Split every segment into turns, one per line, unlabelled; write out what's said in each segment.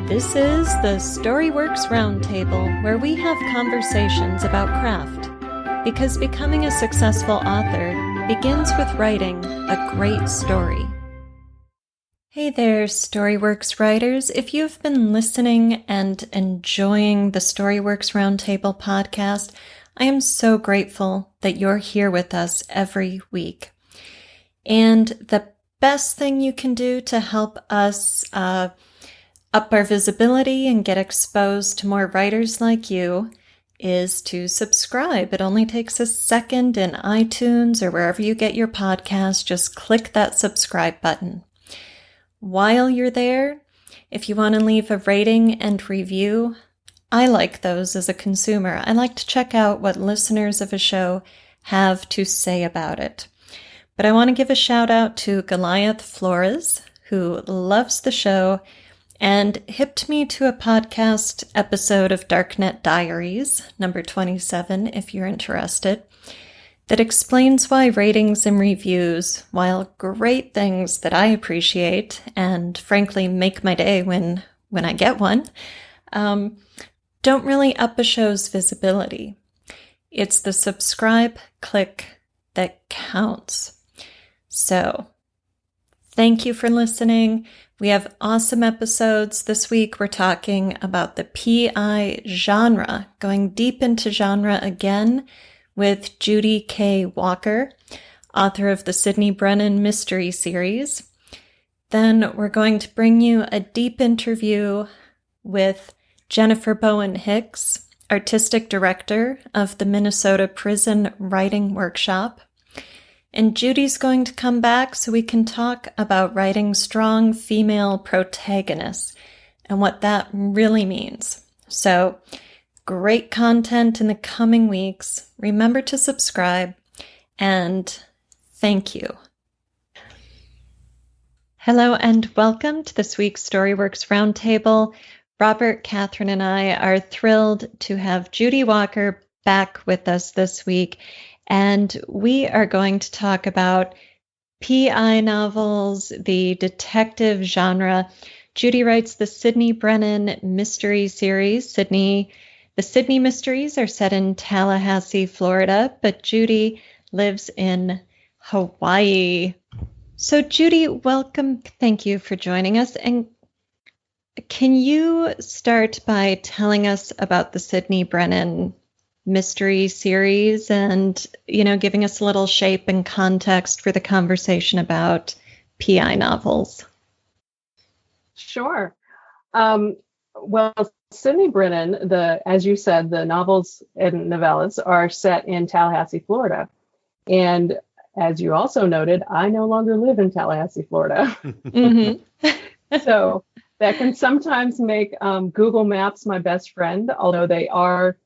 This is the Storyworks Roundtable, where we have conversations about craft. Because becoming a successful author begins with writing a great story. Hey there, Storyworks writers. If you've been listening and enjoying the Storyworks Roundtable podcast, I am so grateful that you're here with us every week. And the best thing you can do to help us up our visibility and get exposed to more writers like you is to subscribe. It only takes a second in iTunes or wherever you get your podcast. Just click that subscribe button. While you're there, if you want to leave a rating and review, I like those as a consumer. I like to check out what listeners of a show have to say about it. But I want to give a shout out to Goliath Flores, who loves the show and hipped me to a podcast episode of Darknet Diaries, number 27, if you're interested, that explains why ratings and reviews, while great things that I appreciate and frankly make my day when I get one, don't really up a show's visibility. It's the subscribe click that counts. So, thank you for listening. We have awesome episodes. This week we're talking about the PI genre, going deep into genre again with Judy K. Walker, author of the Sydney Brennan Mysteries series. Then we're going to bring you a deep interview with Jennifer Bowen Hicks, artistic director of the Minnesota Prison Writing Workshop. And Judy's going to come back so we can talk about writing strong female protagonists and what that really means. So, great content in the coming weeks. Remember to subscribe, and thank you. Hello and welcome to this week's Storyworks Roundtable. Robert, Kathryn, and I are thrilled to have Judy Walker back with us this week. And we are going to talk about PI novels, the detective genre. Judy writes the Sydney Brennan Mysteries series. The Sydney Mysteries are set in Tallahassee, Florida, but Judy lives in Hawaii. So Judy, welcome. Thank you for joining us. And can you start by telling us about the Sydney Brennan Mystery series and, giving us a little shape and context for the conversation about PI novels?
Sure. Well, Sydney Brennan, as you said, the novels and novellas are set in Tallahassee, Florida. And as you also noted, I no longer live in Tallahassee, Florida. Mm-hmm. So that can sometimes make Google Maps my best friend, although they are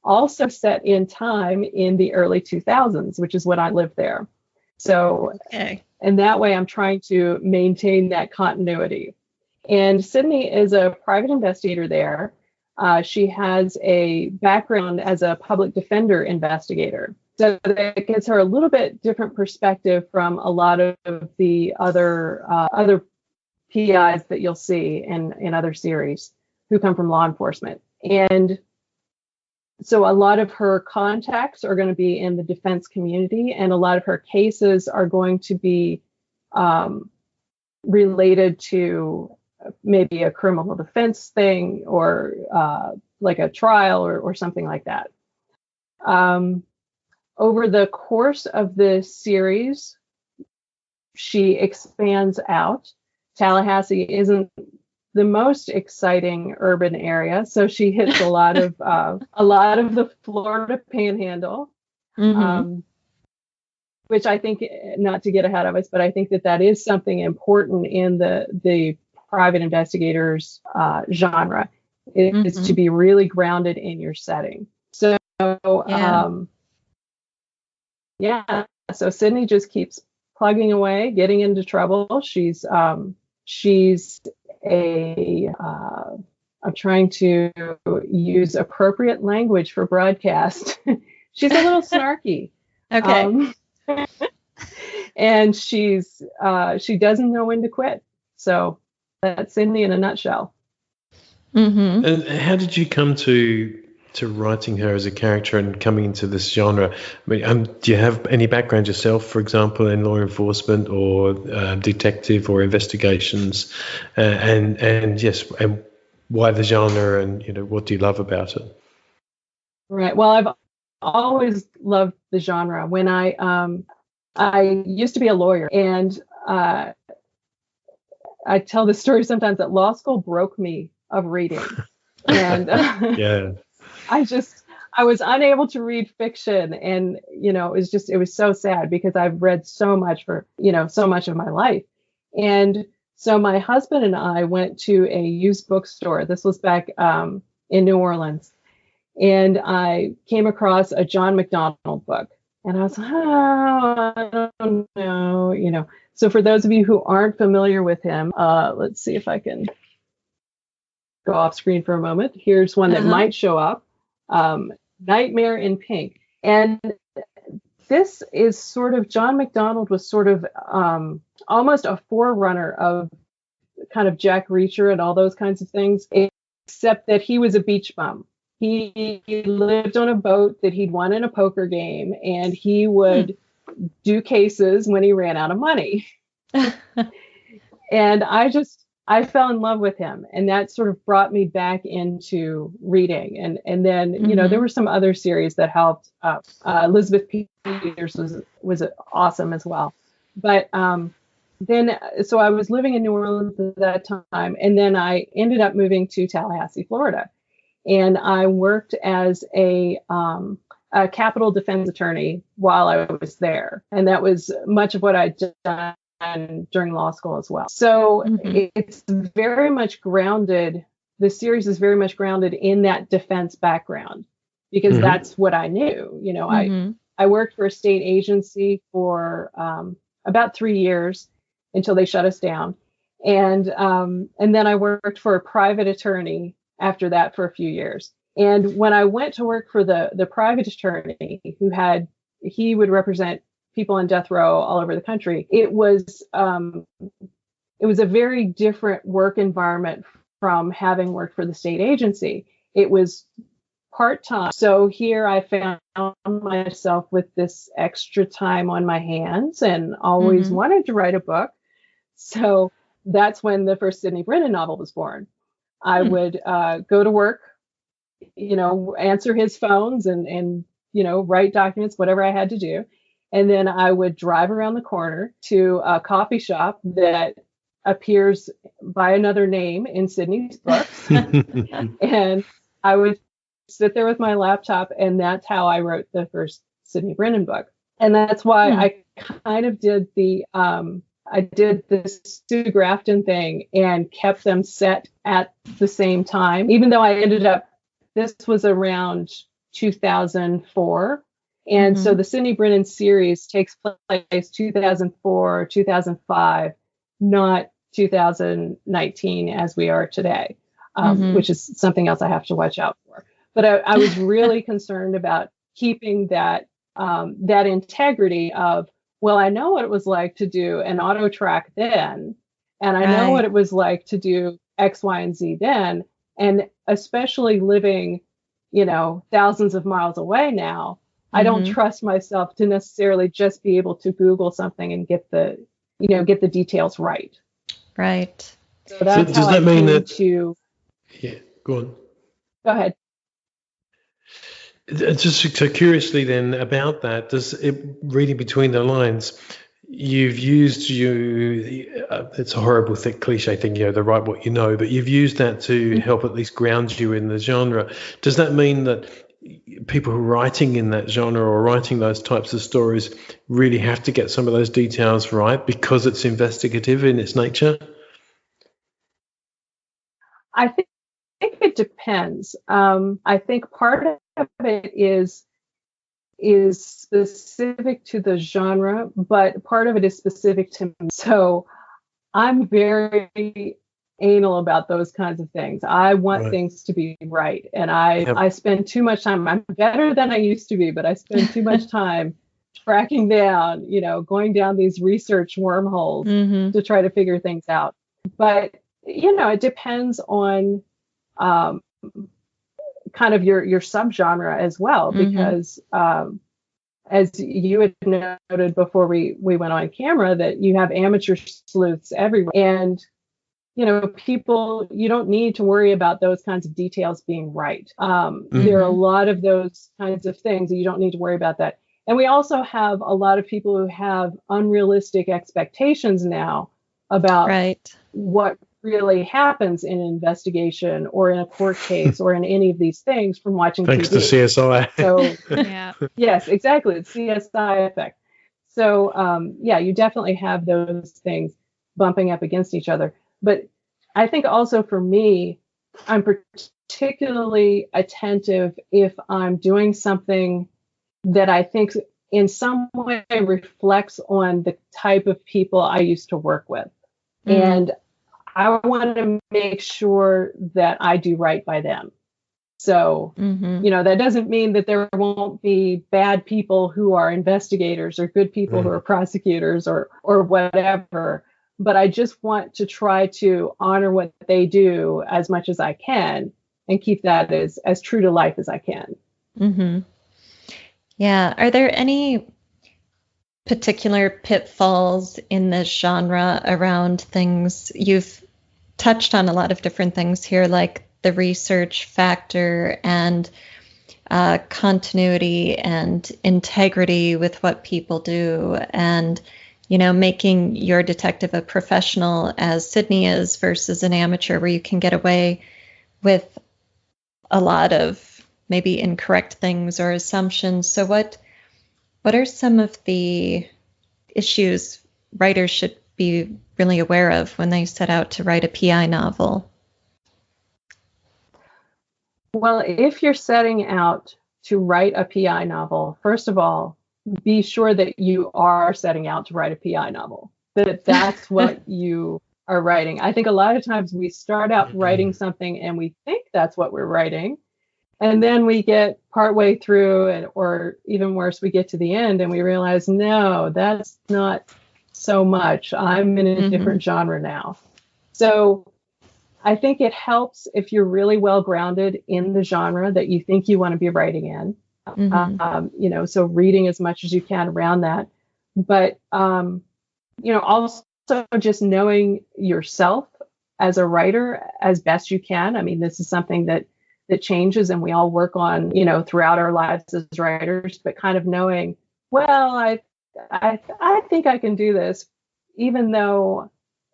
also set in time in the early 2000s, which is when I lived there. So, okay. And that way I'm trying to maintain that continuity. And Sydney is a private investigator there. She has a background as a public defender investigator. So that gives her a little bit different perspective from a lot of the other PIs that you'll see in other series who come from law enforcement. And so a lot of her contacts are going to be in the defense community, and a lot of her cases are going to be related to maybe a criminal defense thing or like a trial or something like that. Over the course of the series, she expands out. Tallahassee isn't the most exciting urban area, so she hits a lot of the Florida Panhandle, mm-hmm. Which I think, not to get ahead of us, but I think that is something important in the private investigators genre, is mm-hmm. to be really grounded in your setting. So so Sydney just keeps plugging away, getting into trouble. I'm trying to use appropriate language for broadcast. She's a little snarky. Okay. And she doesn't know when to quit. So that's Sydney in a nutshell.
Mm-hmm.
And how did you come to writing her as a character and coming into this genre? I mean, do you have any background yourself, for example, in law enforcement or detective or investigations? And yes, and why the genre, and what do you love about it?
Right. Well, I've always loved the genre. When I used to be a lawyer, and I tell this story sometimes that law school broke me of reading, and
Yeah.
I was unable to read fiction, and it was so sad because I've read so much for so much of my life. And so my husband and I went to a used bookstore. This was back in New Orleans, and I came across a John McDonald book, and I was like, oh, I don't know. So for those of you who aren't familiar with him, let's see if I can go off screen for a moment. Here's one that might show up. Nightmare in Pink. And this is sort of, John McDonald was sort of almost a forerunner of kind of Jack Reacher and all those kinds of things, except that he was a beach bum. He lived on a boat that he'd won in a poker game, and he would do cases when he ran out of money. And I fell in love with him, and that sort of brought me back into reading. And then, there were some other series that helped. Elizabeth Peters was awesome as well. But so I was living in New Orleans at that time, and then I ended up moving to Tallahassee, Florida. And I worked as a capital defense attorney while I was there. And that was much of what I'd done during law school as well. So it's very much grounded. The series is very much grounded in that defense background, because that's what I knew. I worked for a state agency for about 3 years until they shut us down. And then I worked for a private attorney after that for a few years. And when I went to work for the private attorney he would represent people on death row all over the country, it was a very different work environment from having worked for the state agency. It was part-time. So here I found myself with this extra time on my hands and always wanted to write a book. So that's when the first Sidney Brennan novel was born. I would go to work, answer his phones and write documents, whatever I had to do. And then I would drive around the corner to a coffee shop that appears by another name in Sidney's books. And I would sit there with my laptop, and that's how I wrote the first Sidney Brennan book. And that's why I kind of did the Sue Grafton thing and kept them set at the same time, even though this was around 2004. And so the Sidney Brennan series takes place 2004, 2005, not 2019 as we are today, which is something else I have to watch out for. But I was really concerned about keeping that integrity of, well, I know what it was like to do an auto track then, and I know what it was like to do X, Y, and Z then, and especially living, thousands of miles away now, I don't trust myself to necessarily just be able to Google something and get the details right.
Right.
So that's
does that mean that? Yeah, go on.
Go ahead.
Just so curiously then about that, reading between the lines, you've used it's a horrible cliche thing, the write what you know, but you've used that to help at least ground you in the genre. Does that mean that people who are writing in that genre or writing those types of stories really have to get some of those details right because it's investigative in its nature?
I think it depends. I think part of it is specific to the genre, but part of it is specific to me. So I'm very anal about those kinds of things. I want things to be right. And I spend too much time. I'm better than I used to be, but I spend too much time tracking down, going down these research wormholes to try to figure things out. But, it depends on kind of your subgenre as well, because as you had noted before we went on camera, that you have amateur sleuths everywhere. And, people, you don't need to worry about those kinds of details being right. There are a lot of those kinds of things, and you don't need to worry about that. And we also have a lot of people who have unrealistic expectations now about what really happens in an investigation or in a court case or in any of these things from watching
Thanks
TV.
to CSI.
So, yes, exactly. It's CSI effect. So, you definitely have those things bumping up against each other. But I think also for me, I'm particularly attentive if I'm doing something that I think in some way reflects on the type of people I used to work with. And I want to make sure that I do right by them. So, that doesn't mean that there won't be bad people who are investigators or good people who are prosecutors or whatever. But I just want to try to honor what they do as much as I can and keep that as true to life as I can.
Yeah. Are there any particular pitfalls in this genre around things? You've touched on a lot of different things here, like the research factor and continuity and integrity with what people do, and making your detective a professional as Sydney is versus an amateur, where you can get away with a lot of maybe incorrect things or assumptions. So what are some of the issues writers should be really aware of when they set out to write a PI novel?
Well, if you're setting out to write a PI novel, first of all, be sure that you are setting out to write a PI novel, that that's what you are writing. I think a lot of times we start out writing something and we think that's what we're writing. And then we get partway through, or even worse, we get to the end and we realize, no, that's not so much. I'm in a different genre now. So I think it helps if you're really well grounded in the genre that you think you want to be writing in. So reading as much as you can around that. But, also just knowing yourself as a writer as best you can. I mean, this is something that changes and we all work on, throughout our lives as writers, but kind of knowing, well, I think I can do this, even though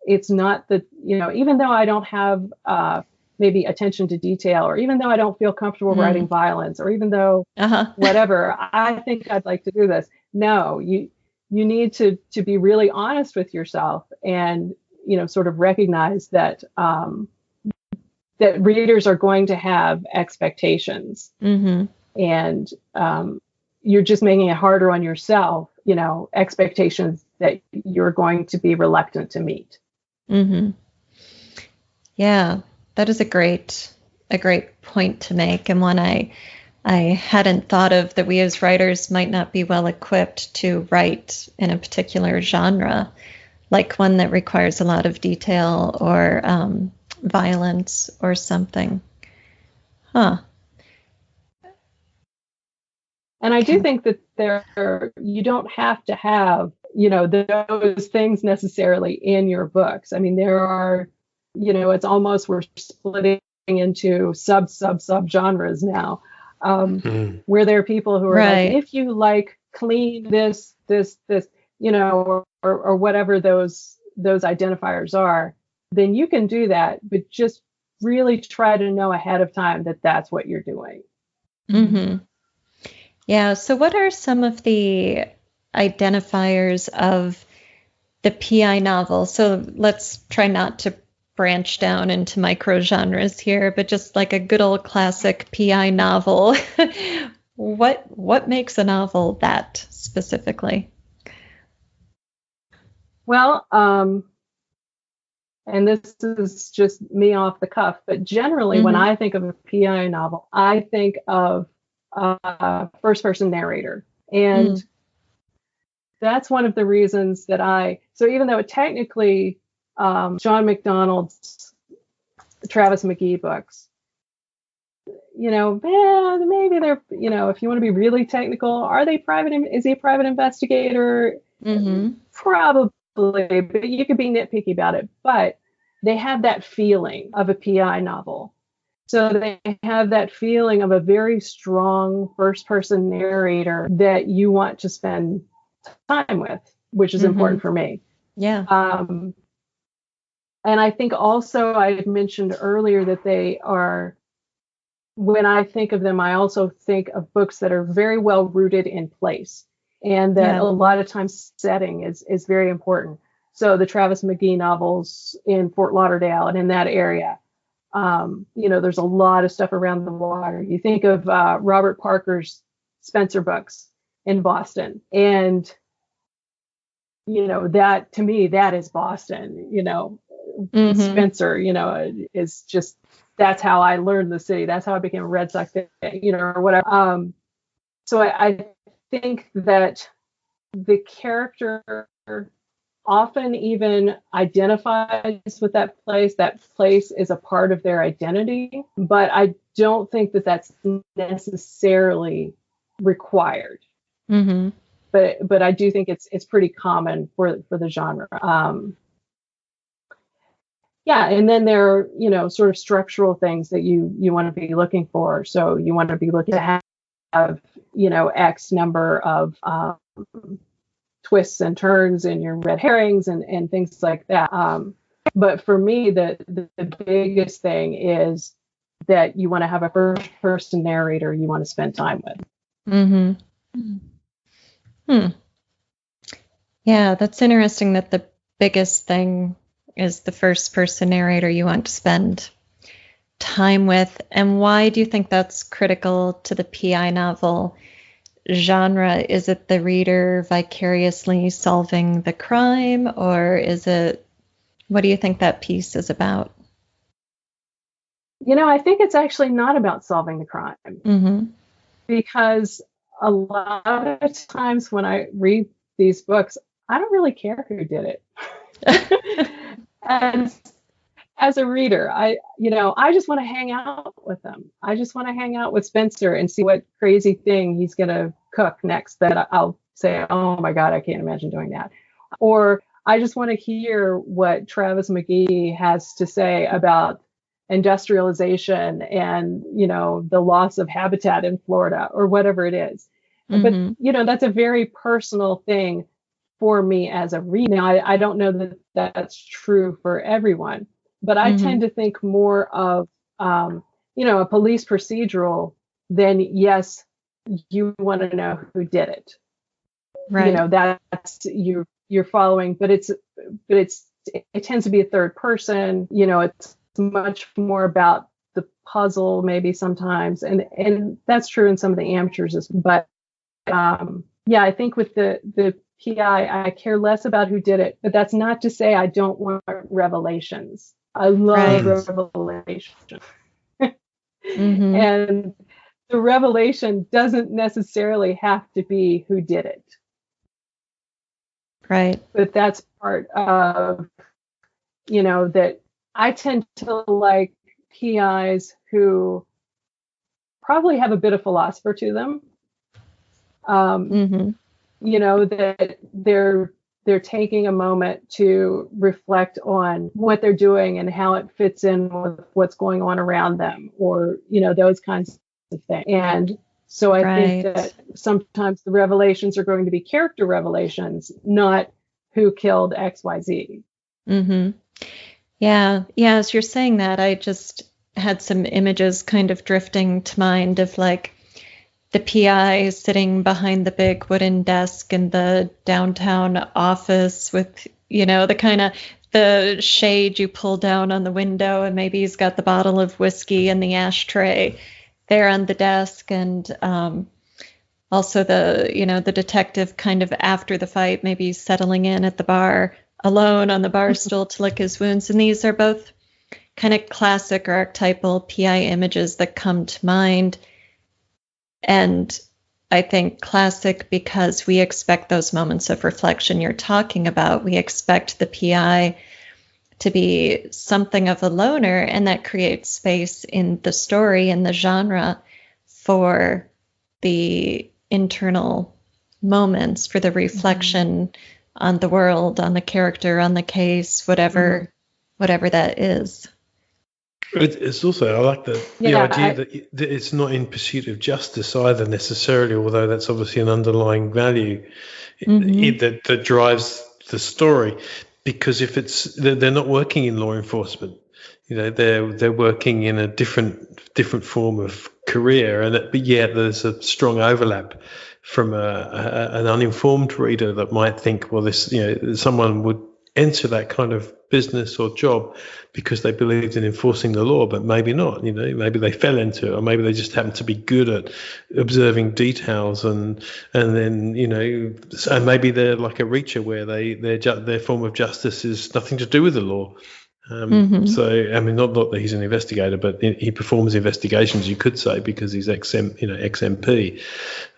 it's not even though I don't have maybe attention to detail, or even though I don't feel comfortable writing violence, or even though whatever, I think I'd like to do this. No, you need to be really honest with yourself and, sort of recognize that that readers are going to have expectations, and you're just making it harder on yourself, expectations that you're going to be reluctant to meet.
Yeah, that is a great point to make, and one I hadn't thought of, that we as writers might not be well equipped to write in a particular genre, like one that requires a lot of detail or violence or something. And
I do think that you don't have to have, those things necessarily in your books. I mean, there are, it's almost, we're splitting into sub genres now, where there are people who are like, if you like clean this, or whatever those identifiers are, then you can do that, but just really try to know ahead of time that that's what you're doing.
Yeah. So what are some of the identifiers of the PI novel? So let's try not to branch down into micro genres here, but just like a good old classic PI novel. What makes a novel that specifically?
Well, and this is just me off the cuff, but generally when I think of a PI novel, I think of first-person narrator. And that's one of the reasons that so even though technically John MacDonald's Travis McGee books, maybe they're, if you want to be really technical, are they private? Is he a private investigator?
Mm-hmm.
Probably, but you could be nitpicky about it. But they have that feeling of a PI novel. So they have that feeling of a very strong first-person narrator that you want to spend time with, which is important for me.
Yeah.
And I think also I had mentioned earlier that they are, when I think of them, I also think of books that are very well rooted in place, and that a lot of times setting is very important. So the Travis McGee novels in Fort Lauderdale and in that area, there's a lot of stuff around the water. You think of Robert Parker's Spencer books in Boston, and that, to me, that is Boston. Spencer, is just, that's how I learned the city. That's how I became a Red Sox fan, or whatever. So I think that the character often even identifies with that place. That place is a part of their identity, but I don't think that that's necessarily required.
Mm-hmm.
But I do think it's pretty common for the genre. And then there are, sort of structural things that you want to be looking for. So you want to be looking to have, X number of twists and turns in your red herrings and things like that. But for me, the biggest thing is that you want to have a first-person narrator you want to spend time with.
Mm-hmm. Yeah, that's interesting that the biggest thing is the first-person narrator you want to spend time with. And why do you think that's critical to the PI novel genre? Is it the reader vicariously solving the crime, or is it, what do you think that piece is about?
I think it's actually not about solving the crime.
Mm-hmm. Because
a lot of times when I read these books, I don't really care who did it. As a reader, I just want to hang out with them. I just want to hang out with Spencer and see what crazy thing he's going to cook next that I'll say, oh my God, I can't imagine doing that. Or I just want to hear what Travis McGee has to say about industrialization and, the loss of habitat in Florida, or whatever it is.
Mm-hmm.
But, that's a very personal thing for me as a reader. Now, I don't know that that's true for everyone, but I tend to think more of, a police procedural than, yes, you want to know who did it.
Right.
That's you're following, but it tends to be a third person. It's much more about the puzzle maybe sometimes, and that's true in some of the amateurs. But I think with the PI, I care less about who did it, but that's not to say I don't want revelations. I love revelations. And the revelation doesn't necessarily have to be who did it.
Right.
But that's part of, that I tend to like PIs who probably have a bit of philosopher to them. That they're taking a moment to reflect on what they're doing and how it fits in with what's going on around them, or, those kinds of things. And so I think that sometimes the revelations are going to be character revelations, not who killed XYZ.
Mm-hmm. Yeah. As you're saying that, I just had some images kind of drifting to mind of like the PI sitting behind the big wooden desk in the downtown office with, the kind of the shade you pull down on the window, and maybe he's got the bottle of whiskey in the ashtray there on the desk. And also the detective kind of after the fight, maybe settling in at the bar alone on the bar stool to lick his wounds. And these are both kind of classic or archetypal PI images that come to mind. And I think classic because we expect those moments of reflection you're talking about. We expect the PI to be something of a loner, and that creates space in the story and the genre for the internal moments, for the reflection on the world, on the character, on the case, whatever that is.
It's also, I like the idea that it's not in pursuit of justice either necessarily, although that's obviously an underlying value that drives the story. Because if they're not working in law enforcement, they're working in a different form of career, but yet there's a strong overlap from an uninformed reader that might think, well, this, someone would enter that kind of business or job because they believed in enforcing the law, but maybe not. Maybe they fell into it, or maybe they just happen to be good at observing details, and then and maybe they're like a reacher where their form of justice is nothing to do with the law. So, I mean, not that he's an investigator, but he performs investigations, you could say, because he's ex-MP.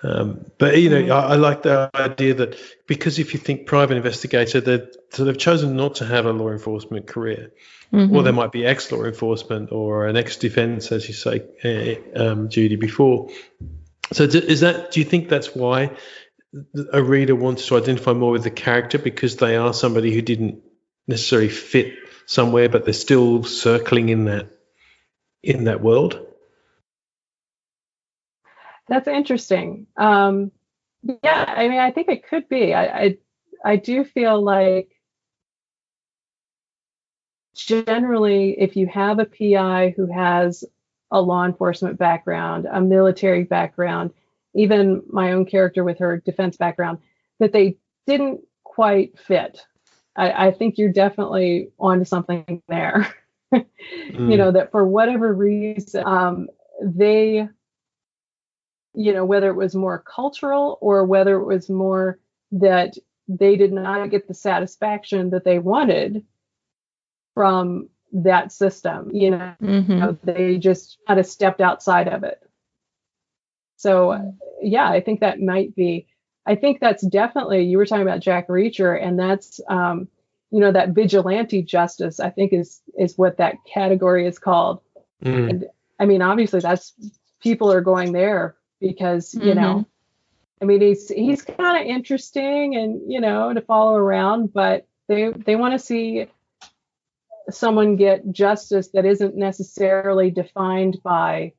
But I like the idea that because if you think private investigator, they've chosen not to have a law enforcement career, or there might be ex-law enforcement or an ex-defense, as you say, Judy, before. So, do you think that's why a reader wants to identify more with the character, because they are somebody who didn't necessarily fit somewhere, but they're still circling in that world?
That's interesting. I mean, I think it could be. I do feel like generally, if you have a PI who has a law enforcement background, a military background, even my own character with her defense background, that they didn't quite fit. I think you're definitely onto something there. That for whatever reason, they, whether it was more cultural or whether it was more that they did not get the satisfaction that they wanted from that system, they just kind of stepped outside of it. So, I think that might be. I think that's definitely, you were talking about Jack Reacher, and that's, that vigilante justice, I think is what that category is called. And I mean, obviously that's, people are going there because, I mean, he's kind of interesting and, to follow around, but they want to see someone get justice that isn't necessarily defined by,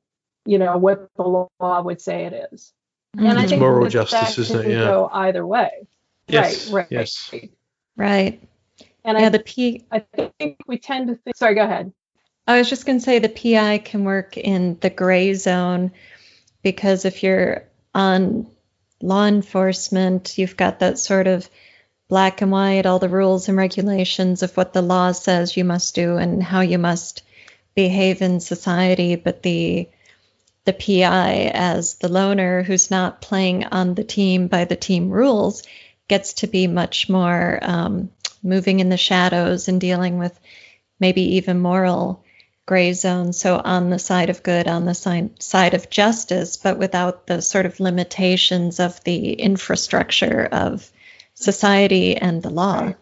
what the law would say it is. And I think
moral justice, isn't it? Yeah.
Go either way.
Yes.
Right.
Yes.
And I think we tend to think. Sorry, go ahead.
I was just going to say the PI can work in the gray zone, because if you're on law enforcement, you've got that sort of black and white, all the rules and regulations of what the law says you must do and how you must behave in society. But the PI, as the loner who's not playing on the team by the team rules, gets to be much more moving in the shadows and dealing with maybe even moral gray zones. So on the side of good, on the side of justice, but without the sort of limitations of the infrastructure of society and the law.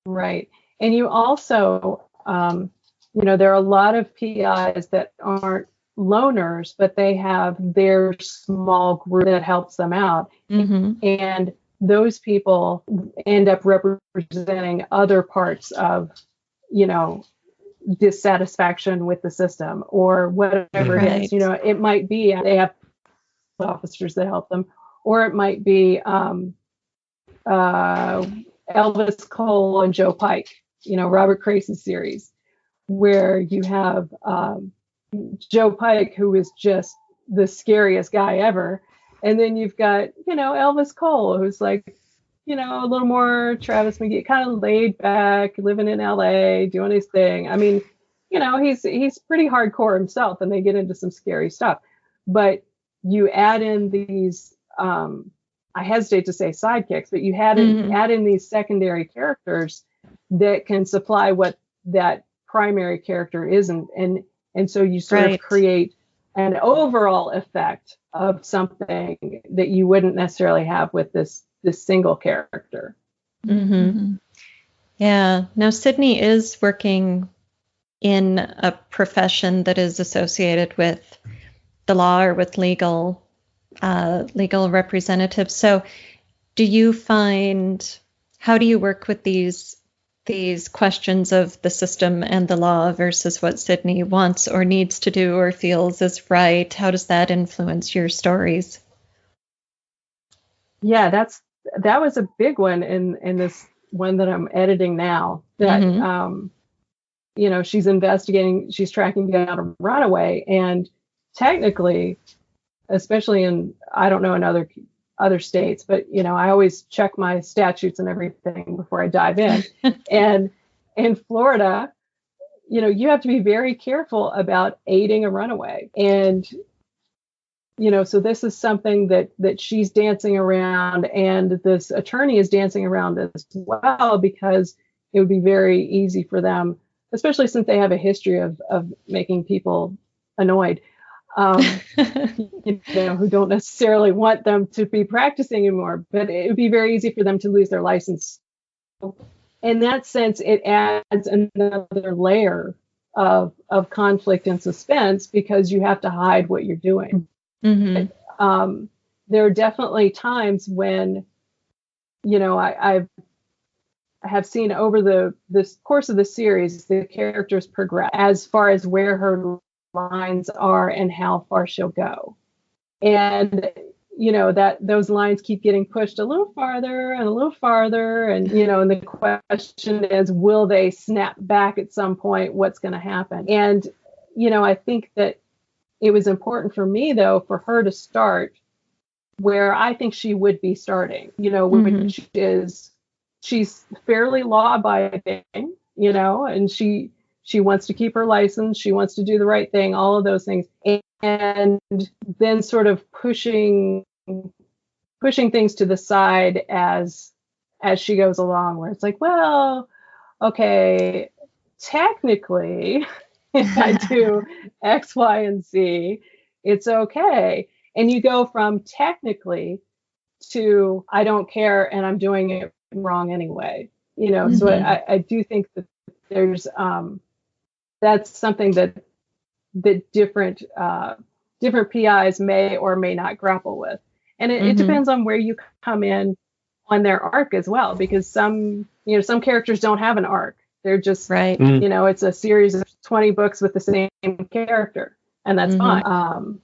Right. And you also, there are a lot of PIs that aren't loners, but they have their small group that helps them out. And those people end up representing other parts of, dissatisfaction with the system or whatever it is. It might be they have officers that help them, or it might be Elvis Cole and Joe Pike, Robert Crace's series, where you have Joe Pike, who is just the scariest guy ever. And then you've got, Elvis Cole, who's like, a little more Travis McGee, kind of laid back, living in LA, doing his thing. I mean, he's pretty hardcore himself, and they get into some scary stuff. But you add in these, I hesitate to say sidekicks, but you add in these secondary characters that can supply what that primary character isn't. And so you sort of create an overall effect of something that you wouldn't necessarily have with this single character.
Yeah, Yeah. Now, Sydney is working in a profession that is associated with the law or with legal representatives. So do you find, how do you work with these questions of the system and the law versus what Sydney wants or needs to do or feels is right? How does that influence your stories?
Yeah, that was a big one in this one that I'm editing now. That she's investigating, she's tracking down a runaway, and technically, especially in, I don't know, in other states, but I always check my statutes and everything before I dive in. And in Florida, you have to be very careful about aiding a runaway. And so this is something that she's dancing around, and this attorney is dancing around as well, because it would be very easy for them, especially since they have a history of making people annoyed, who don't necessarily want them to be practicing anymore. But it would be very easy for them to lose their license. In that sense, it adds another layer of conflict and suspense, because you have to hide what you're doing. Mm-hmm. There are definitely times when, I have seen over this course of the series, the characters progress as far as where her lines are and how far she'll go. And, that those lines keep getting pushed a little farther and a little farther. And, and the question is, will they snap back at some point? What's going to happen? And, I think that it was important for me, though, for her to start where I think she would be starting, which is, she's fairly law-abiding, and she wants to keep her license, she wants to do the right thing, all of those things, and then sort of pushing things to the side as she goes along, where it's like, well, okay, technically, if I do X, Y, and Z, it's okay. And you go from technically to I don't care and I'm doing it wrong anyway. So I do think that there's that's something that different PIs may or may not grapple with. And it depends on where you come in on their arc as well, because some characters don't have an arc. They're just, right. It's a series of 20 books with the same character, and that's fine.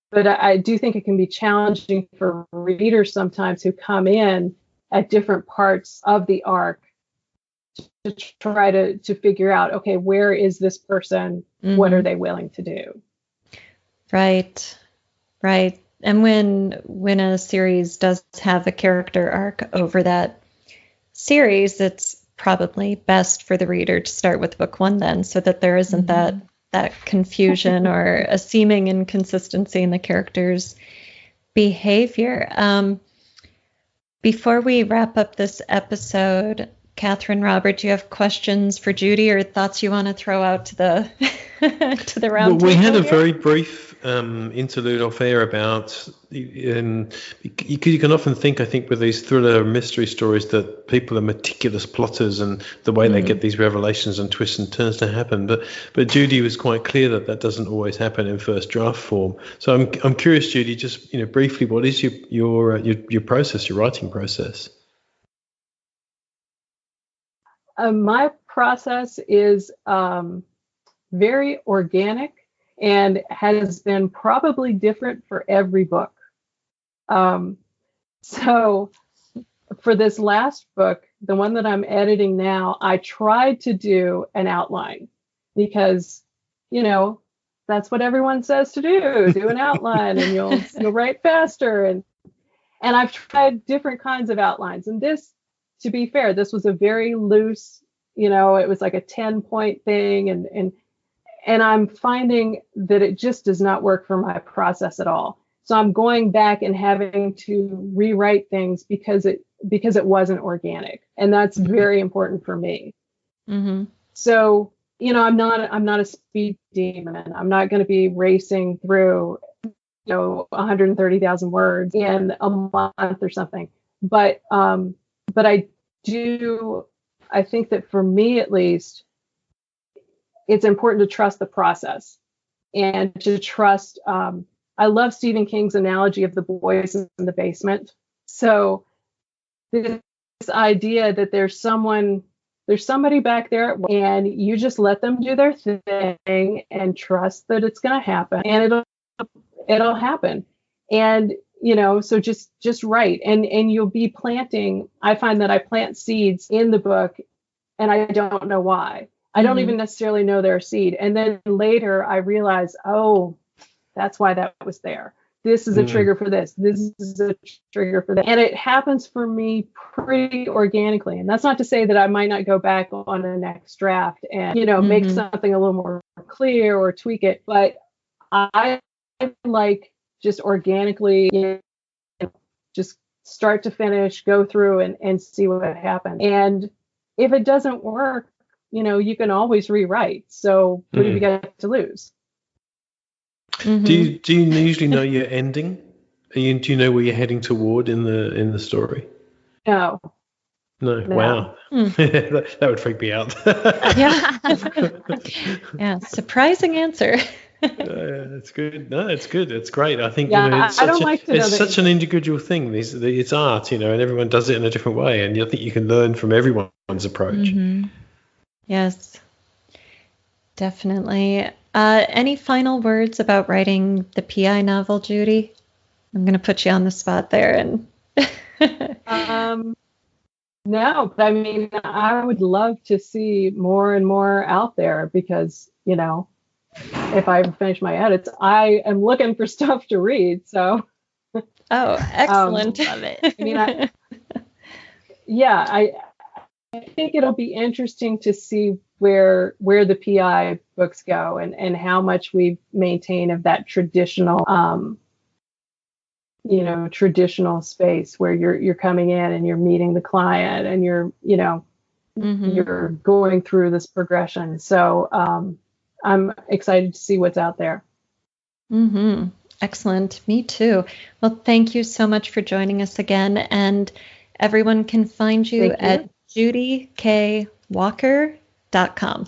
But I do think it can be challenging for readers sometimes who come in at different parts of the arc to try to figure out, okay, where is this person? What are they willing to do? Right.
And when a series does have a character arc over that series, it's probably best for the reader to start with book one then, so that there isn't that confusion or a seeming inconsistency in the character's behavior. Before we wrap up this episode, Kathryn, Robert, do you have questions for Judy or thoughts you want to throw out to the to the round table?
We had a very brief interlude off air about, you can often think, I think, with these thriller mystery stories that people are meticulous plotters and the way they get these revelations and twists and turns to happen. But Judy was quite clear that doesn't always happen in first draft form. So I'm curious, Judy, just briefly, what is your process, your writing process?
My process is very organic and has been probably different for every book. So for this last book, the one that I'm editing now, I tried to do an outline because, that's what everyone says to do an outline and you'll write faster. And I've tried different kinds of outlines. And this, to be fair, this was a very loose, it was like a 10-point thing. And I'm finding that it just does not work for my process at all. So I'm going back and having to rewrite things because it wasn't organic. And that's very important for me. So, I'm not a speed demon. I'm not going to be racing through, 130,000 words in a month or something. But I do I think that for me, at least, it's important to trust the process and to trust. I love Stephen King's analogy of the boys in the basement. So this idea that there's somebody back there, and you just let them do their thing and trust that it's going to happen, and it'll happen. And so just write, and you'll be planting. I find that I plant seeds in the book, and I don't know why. I don't even necessarily know they're a seed. And then later I realize, oh, that's why that was there. This is a trigger for this. This is a trigger for that. And it happens for me pretty organically. And that's not to say that I might not go back on the next draft and, make something a little more clear or tweak it. But I like just organically, just start to finish, go through and see what happens. And if it doesn't work, you can always rewrite. So what have you got to lose?
Do you usually know your ending? Do you know where you're heading toward in the story?
No.
Wow. That would freak me out.
Yeah. Surprising answer.
That's good. No, it's good. It's great. I think
it's
such an individual thing. It's art, and everyone does it in a different way, and I think you can learn from everyone's approach.
Yes, definitely. Any final words about writing the PI novel, Judy? I'm going to put you on the spot there. And
no, but I mean, I would love to see more and more out there because, if I finish my edits, I am looking for stuff to read. So,
excellent.
Love it.
I mean, I think it'll be interesting to see where the PI books go and how much we maintain of that traditional, traditional space where you're coming in and you're meeting the client and you're going through this progression. So I'm excited to see what's out there.
Excellent. Me too. Well, thank you so much for joining us again. And everyone can find you at judykWalker.com.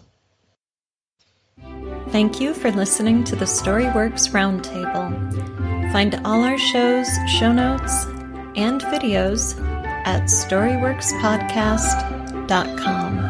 Thank you for listening to the StoryWorks Roundtable. Find all our shows, show notes, and videos at StoryWorksPodcast.com.